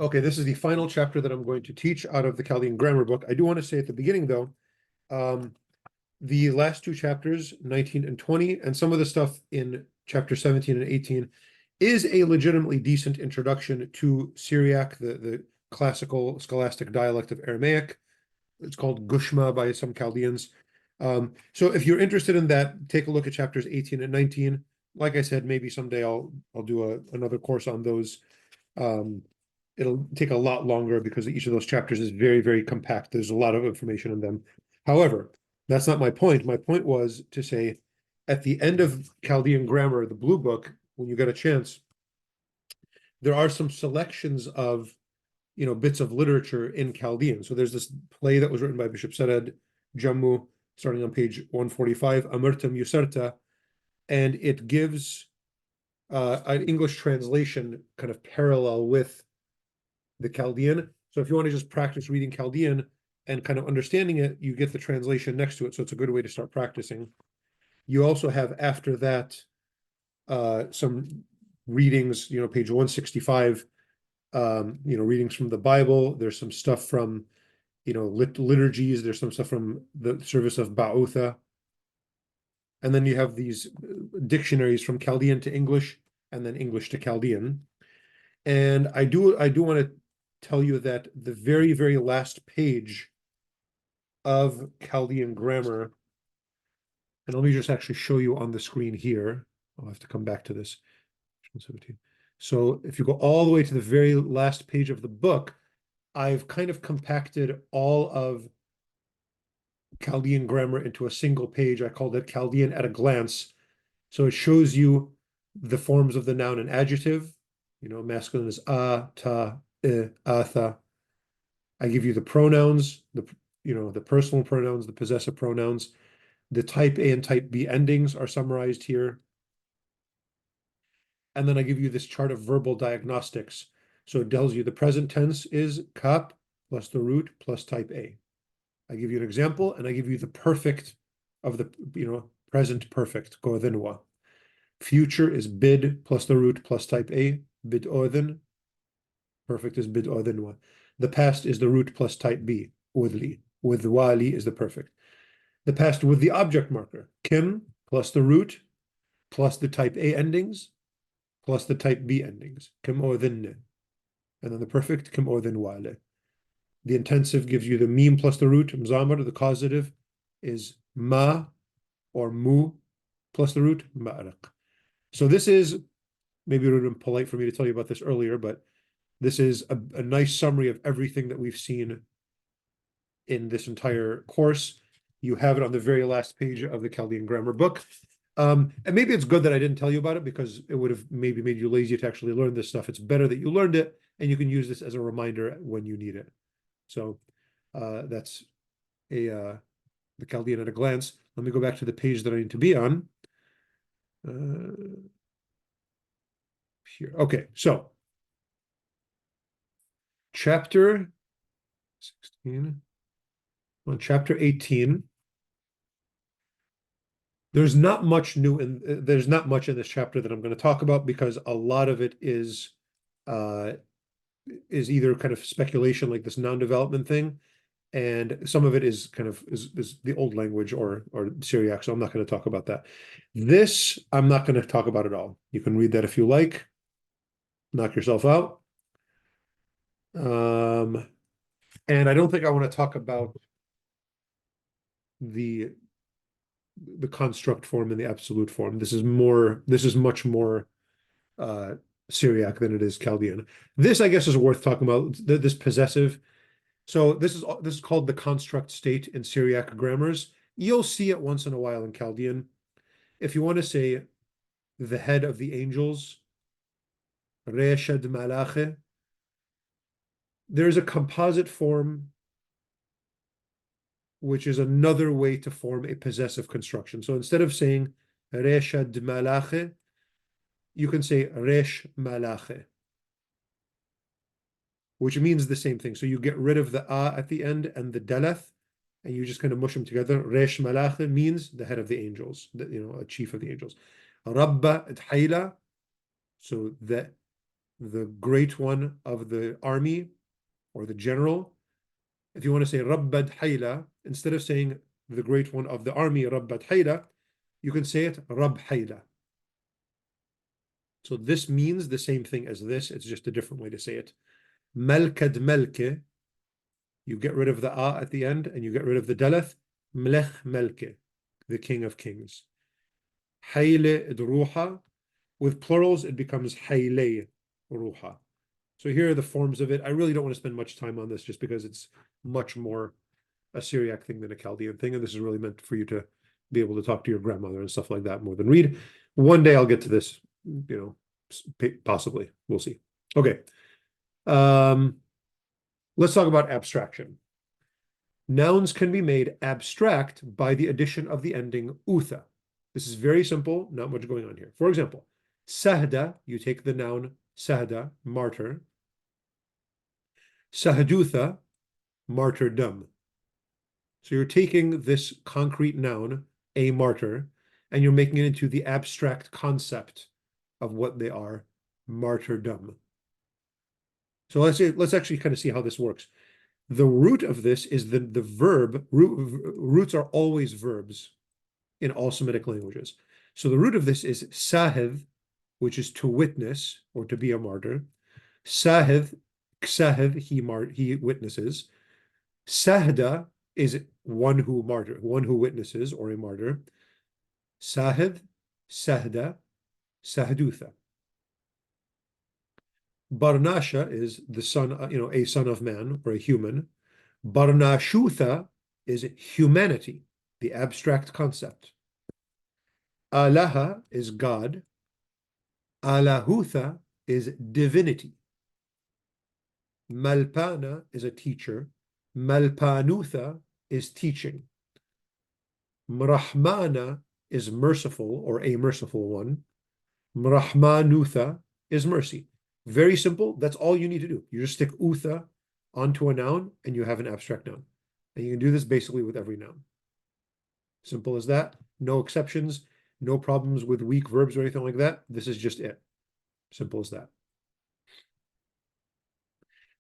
Okay, this is the final chapter that I'm going to teach out of the Chaldean grammar book. I do want to say at the beginning, though, the last two chapters, 19 and 20, and some of the stuff in chapter 17 and 18 is a legitimately decent introduction to Syriac, the classical scholastic dialect of Aramaic. It's called Gushma by some Chaldeans. So if you're interested in that, take a look at chapters 18 and 19. Like I said, maybe someday I'll do another course on those. It'll take a lot longer because each of those chapters is very, very compact. There's a lot of information in them. However, that's not my point. My point was to say at the end of Chaldean grammar, the blue book, when you get a chance, there are some selections of bits of literature in Chaldean. So there's this play that was written by Bishop Sered Jammu, starting on page 145, Amirtam Yusarta, and it gives an English translation kind of parallel with the Chaldean. So if you want to just practice reading Chaldean and kind of understanding it, you get the translation next to it. So it's a good way to start practicing. You also have after that some readings, page 165, readings from the Bible. There's some stuff from, liturgies. There's some stuff from the service of Ba'utha. And then you have these dictionaries from Chaldean to English and then English to Chaldean. And I do want to tell you that the very, very last page of Chaldean grammar, and let me just actually show you on the screen here. I'll have to come back to this. So if you go all the way to the very last page of the book, I've kind of compacted all of Chaldean grammar into a single page. I called it Chaldean at a glance. So it shows you the forms of the noun and adjective. Masculine is ta, atha. I give you the pronouns, the personal pronouns, the possessive pronouns. The type A and type B endings are summarized here. And then I give you this chart of verbal diagnostics. So it tells you the present tense is kap plus the root plus type A. I give you an example, and I give you the perfect of the present perfect, godinwa. Future is bid plus the root plus type A, bid odin. Perfect is bid odinwa. The past is the root plus type B, udli. With wali is the perfect. The past with the object marker, kim plus the root plus the type A endings plus the type B endings, kim odinne. And then the perfect, kim odin wale. The intensive gives you the meme plus the root, mzamar. The causative is ma or mu plus the root, ma'raq. So this is, maybe it would have been polite for me to tell you about this earlier, but this is a nice summary of everything that we've seen in this entire course. You have it on the very last page of the Chaldean grammar book. And maybe it's good that I didn't tell you about it because it would have maybe made you lazy to actually learn this stuff. It's better that you learned it and you can use this as a reminder when you need it. So that's the Chaldean at a glance. Let me go back to the page that I need to be on. Here. Okay, so chapter 16, on chapter 18. There's not much new there's not much in this chapter that I'm going to talk about because a lot of it is either kind of speculation, like this noun development thing, and some of it is kind of is the old language or Syriac. So I'm not going to talk about that. This I'm not going to talk about at all. You can read that if you like. Knock yourself out. And I don't think I want to talk about the construct form and the absolute form. This is much more Syriac than it is Chaldean. This, I guess, is worth talking about, this possessive. So this is called the construct state in Syriac grammars. You'll see it once in a while in Chaldean. If you want to say the head of the angels, Reshad Malache, there's a composite form which is another way to form a possessive construction. So instead of saying Reshad Malache, you can say Resh Malache, which means the same thing. So you get rid of the a at the end and the daleth, and you just kind of mush them together. Resh Malache means the head of the angels, a chief of the angels. Rabba Thaila, so the the great one of the army or the general. If you want to say Rabbad Hayla, instead of saying the great one of the army, Rabbad Hayla, you can say it Rabb Hayla. So this means the same thing as this. It's just a different way to say it. Malkad Malke, you get rid of the a at the end and you get rid of the daleth. Mlech Malke, the king of kings. Hayle Ruha, with plurals it becomes Hayle Ruha. So here are the forms of it. I really don't want to spend much time on this just because it's much more a Syriac thing than a Chaldean thing, and this is really meant for you to be able to talk to your grandmother and stuff like that more than read. One day I'll get to this, possibly. We'll see. Okay. Let's talk about abstraction. Nouns can be made abstract by the addition of the ending utha. This is very simple, not much going on here. For example, sahda, you take the noun sahda, martyr. Sahdutha, martyrdom. So you're taking this concrete noun, a martyr, and you're making it into the abstract concept of what they are, martyrdom. So let's actually kind of see how this works. The root of this is the verb. Roots are always verbs in all Semitic languages. So the root of this is sahid, which is to witness or to be a martyr. Sahid, ksahid, he witnesses. Sahda is one who witnesses or a martyr. Sahid, sahda, sahdutha. Barnasha is the son, a son of man or a human. Barnashutha is humanity, the abstract concept. Alaha is God. Alahutha is divinity. Malpana is a teacher. Malpanutha is teaching. Mrahmana is merciful or a merciful one. Mrahmanutha is mercy. Very simple. That's all you need to do. You just stick utha onto a noun and you have an abstract noun. And you can do this basically with every noun. Simple as that. No exceptions, no problems with weak verbs or anything like that. This is just it. Simple as that.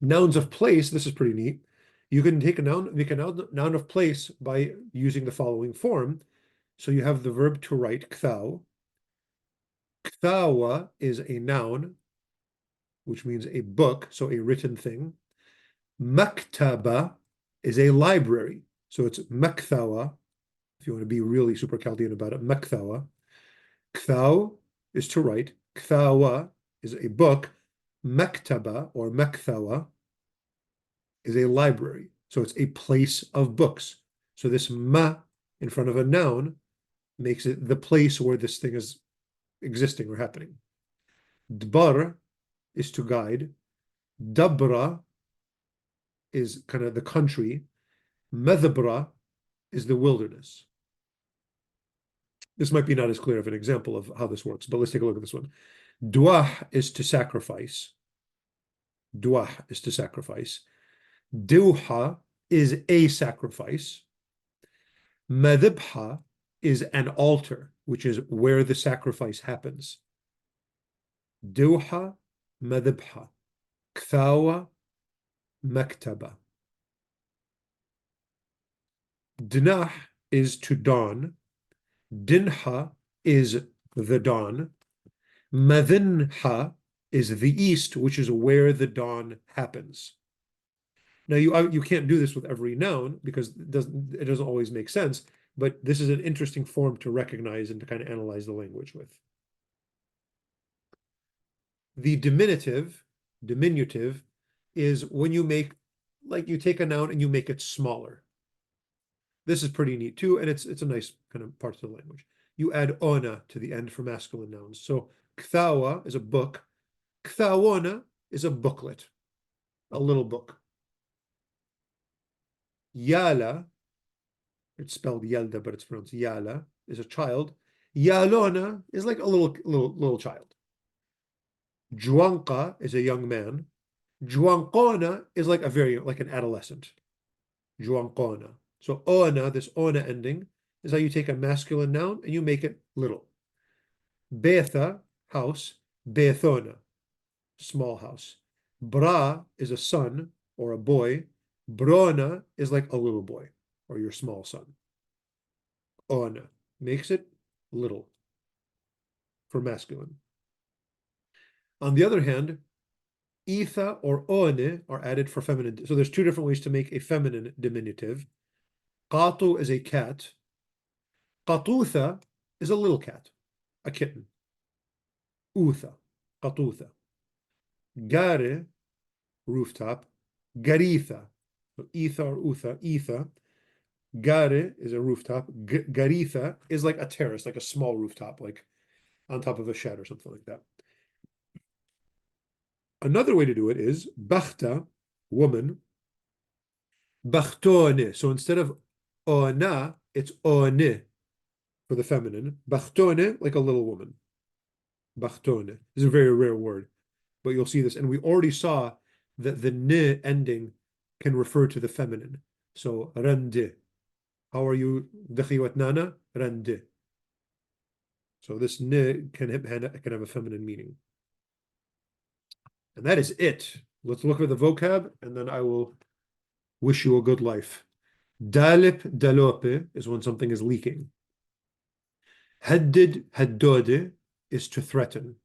Nouns of place, this is pretty neat. You can take a noun, make a noun of place by using the following form. So you have the verb to write, kthau. Kthawa is a noun, which means a book, so a written thing. Maktaba is a library, so it's makthawa, if you want to be really super Chaldean about it, makthawa. Kthau is to write. Kthawa is a book. Maktaba or makthawa is a library, so it's a place of books. So this ma in front of a noun makes it the place where this thing is existing or happening. Dbar is to guide. Dabra is kind of the country. Medhabra is the wilderness. This might be not as clear of an example of how this works, but let's take a look at this one. Duah is to sacrifice. Duah is to sacrifice. Duha is a sacrifice. Madhibha is an altar, which is where the sacrifice happens. Duha, madhibha. Kthawa, maktaba. Dinah is to dawn. Dinha is the dawn. Madinha is the east, which is where the dawn happens. Now you can't do this with every noun because it doesn't always make sense, but this is an interesting form to recognize and to kind of analyze the language with. The diminutive is when you make, like you take a noun and you make it smaller. This is pretty neat too, and it's a nice kind of part of the language. You add ona to the end for masculine nouns. So kthawa is a book. Kthawona is a booklet, a little book. Yala, it's spelled Yelda, but it's pronounced Yala, is a child. Yalona is like a little child. Juanka is a young man. Juankona is like an adolescent. Juankona. So ona, this ona ending, is how you take a masculine noun and you make it little. Betha, house. Bethona. small house. Bra is a son or a boy. Brona is like a little boy or your small son. Ona makes it little for masculine. On the other hand, Itha or one are added for feminine. So there's two different ways to make a feminine diminutive. Qatu is a cat. Qatutha is a little cat, a kitten. Utha, qatutha. Gare, rooftop. Garitha, so Itha or Utha, Itha. Gare is a rooftop. Garitha is like a terrace, like a small rooftop, like on top of a shed or something like that. Another way to do it is Bachta, woman. Bachtone. So instead of ona, it's one for the feminine. Bachtone, like a little woman. Bachtone. This is a very rare word, but you'll see this. And we already saw that the ne ending can refer to the feminine. So rande. How are you? Dakhiwat nana? Rande. So this ne can have a feminine meaning. And that is it. Let's look at the vocab, and then I will wish you a good life. Dalip dalope is when something is leaking. Haddid haddode is to threaten.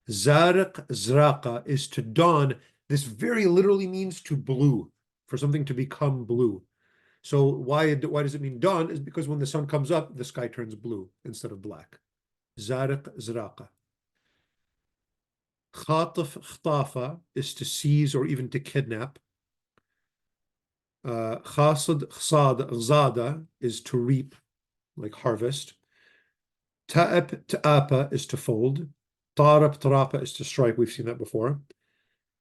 Zariq zraqa is to dawn. This very literally means to blue, for something to become blue. So why does it mean dawn? Is because when the sun comes up, the sky turns blue instead of black. Zariq zraqa. Khatif khtafa is to seize or even to kidnap. Khasid khzada is to reap, like harvest. Ta'ab ta'apa is to fold. Tarab tarapa is to strike. We've seen that before.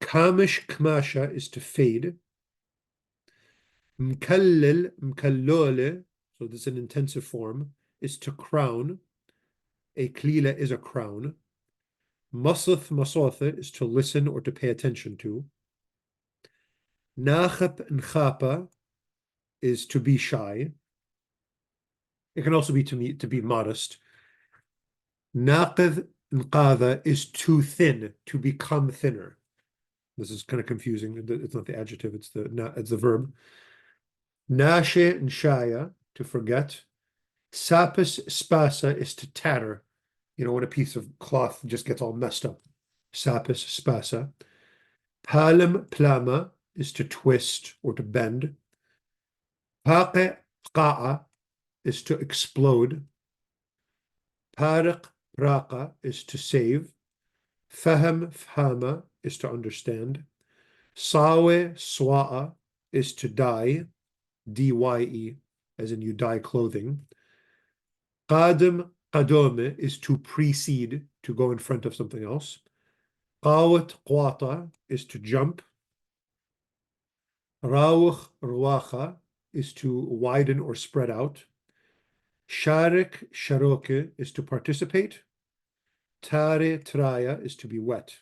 Kamish kmasha is to fade. Mkallil mkallole, so this is an intensive form, is to crown. A klila is a crown. Masith masotha is to listen or to pay attention to. Nachap nchapa is to be shy. It can also be to be modest. Naqid nqadha is too thin, to become thinner. This is kind of confusing. It's not the adjective, it's the verb. Nashe and shaya, to forget. Sapis spasa is to tatter. You know, when a piece of cloth just gets all messed up. Sapis spasa. Palim plama is to twist or to bend. Paqe qa'a is to explode. Pariq praqa is to save. Fahm fhama is to understand. Sawe swa'a is to dye. D-Y-E, as in you dye clothing. Qadim qadome is to precede, to go in front of something else. Qawat qwata is to jump. Rawch ruacha is to widen or spread out. Sharik sharoke is to participate. Tare traya is to be wet.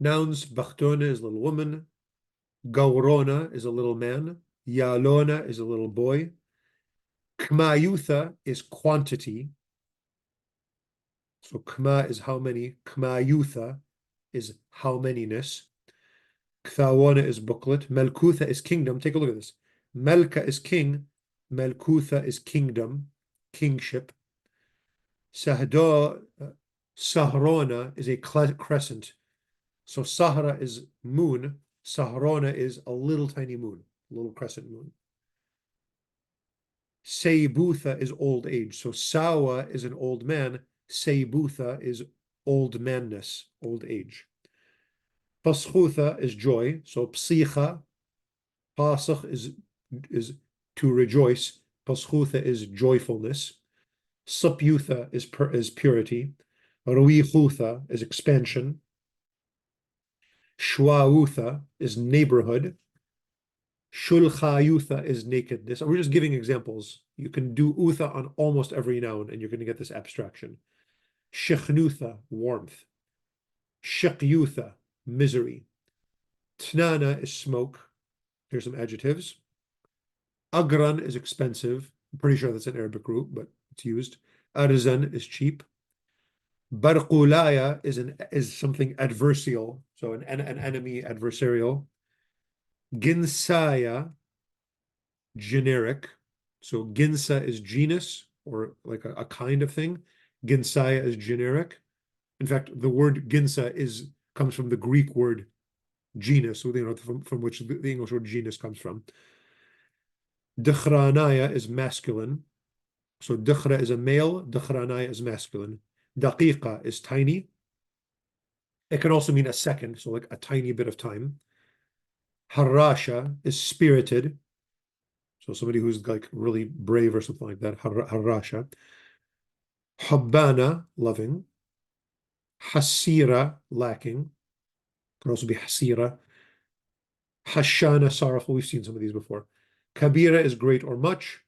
Nouns, bachtone is little woman. Gaurona is a little man. Yalona is a little boy. Kmayutha is quantity. So kma is how many. Kmayutha is how manyness. Kthawana is booklet. Melkutha is kingdom. Take a look at this. Melka is king. Melkutha is kingdom, kingship. Sahdo, Sahrona is a crescent. So Sahara is moon. Sahrona is a little tiny moon, a little crescent moon. Seibutha is old age. So Sawa is an old man. Seibutha is old manness, old age. Paschutha is joy. So Psicha, Pasach is to rejoice. Paschutha is joyfulness. Supyutha is purity. Ruichutha is expansion. Shwautha is neighborhood. Shulchayutha is nakedness. And we're just giving examples. You can do utha on almost every noun, and you're going to get this abstraction. Shechnutha, warmth. Shekyutha, misery. Tnana is smoke. Here's some adjectives. Agran is expensive. I'm pretty sure that's an Arabic root, but it's used. Arzan is cheap. Barqulaya is something adversarial, so an enemy adversarial. Ginsaya, generic. So ginsa is genus or like a kind of thing. Ginsaya is generic. In fact, the word ginsa comes from the Greek word genus, so from which the English word genus comes from. Dukhranaya is masculine. So dukhra is a male, dukhranaya is masculine. Daqiqa is tiny. It can also mean a second, so like a tiny bit of time. Harasha is spirited. So somebody who's like really brave or something like that. Harasha. Hubbana, loving. Hasira, lacking. Could also be hasira. Hashana, sorrowful. We've seen some of these before. Kabira is great or much.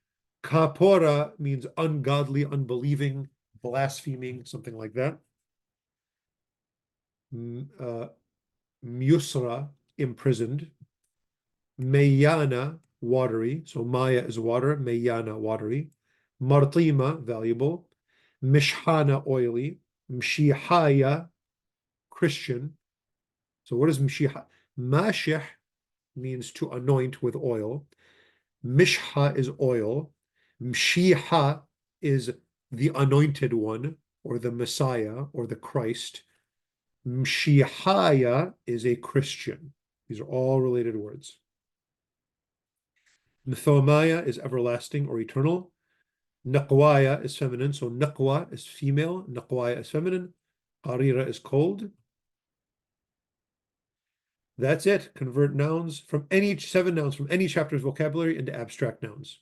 Kapora means ungodly, unbelieving, blaspheming, something like that. Musra, imprisoned. Mayana, watery. So Maya is water. Mayana, watery. Martima, valuable. Mishhana, oily. Mshihaya, Christian. So what is Mshiha? Mashih means to anoint with oil. Mishha is oil. Mshiha is the anointed one, or the Messiah, or the Christ. Mshihaya is a Christian. These are all related words. Mthomaya is everlasting or eternal. Naqwaya is feminine, so Naqwa is female, Naqwaya is feminine. Qarira is cold. That's it. Convert nouns from any 7 nouns from any chapter's vocabulary into abstract nouns.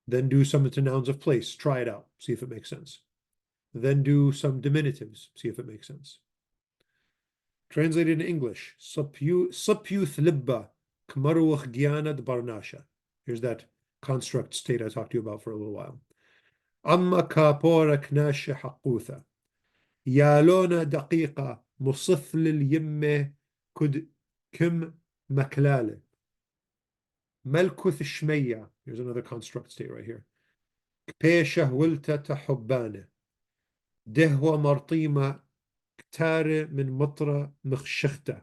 Then do some into nouns of place. Try it out. See if it makes sense. Then do some diminutives. See if it makes sense. Translated in English. Sapyuth libba kmaruach gyana barnasha. Here's that construct state I talked to you about for a little while. Amma kapora knasha haqutha. Yalona daqiqa musithlil yimme kud kim maklale. Melkuth shmeya. Here's another construct state right here. Kpesha wilta tahubbane. Dehwa martima ktare min matra mkhshkhta.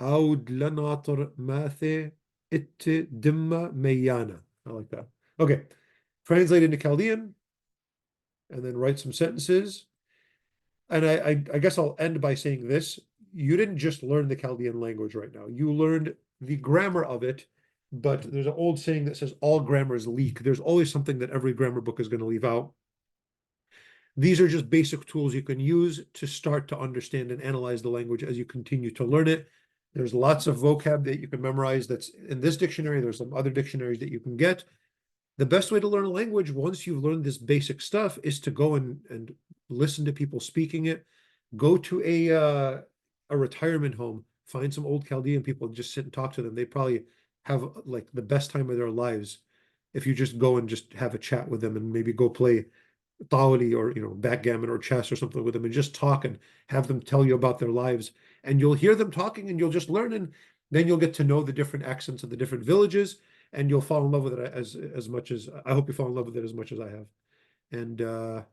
Aud lanatar mathe it dimma mayana. I like that. Okay. Translate into Chaldean and then write some sentences. And I guess I'll end by saying this. You didn't just learn the Chaldean language right now. You learned the grammar of it, but there's an old saying that says all grammars leak. There's always something that every grammar book is going to leave out. These are just basic tools you can use to start to understand and analyze the language as you continue to learn it. There's lots of vocab that you can memorize that's in this dictionary. There's some other dictionaries that you can get. The best way to learn a language, once you've learned this basic stuff, is to go and listen to people speaking it. Go to a retirement home, find some old Chaldean people and just sit and talk to them. They probably have like the best time of their lives if you just go and just have a chat with them and maybe go play tawli or backgammon or chess or something with them and just talk and have them tell you about their lives. And you'll hear them talking and you'll just learn, and then you'll get to know the different accents of the different villages, and you'll fall in love with it as much as I hope you fall in love with it as much as I have. And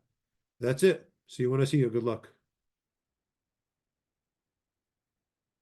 that's it. See you when I see you. Good luck.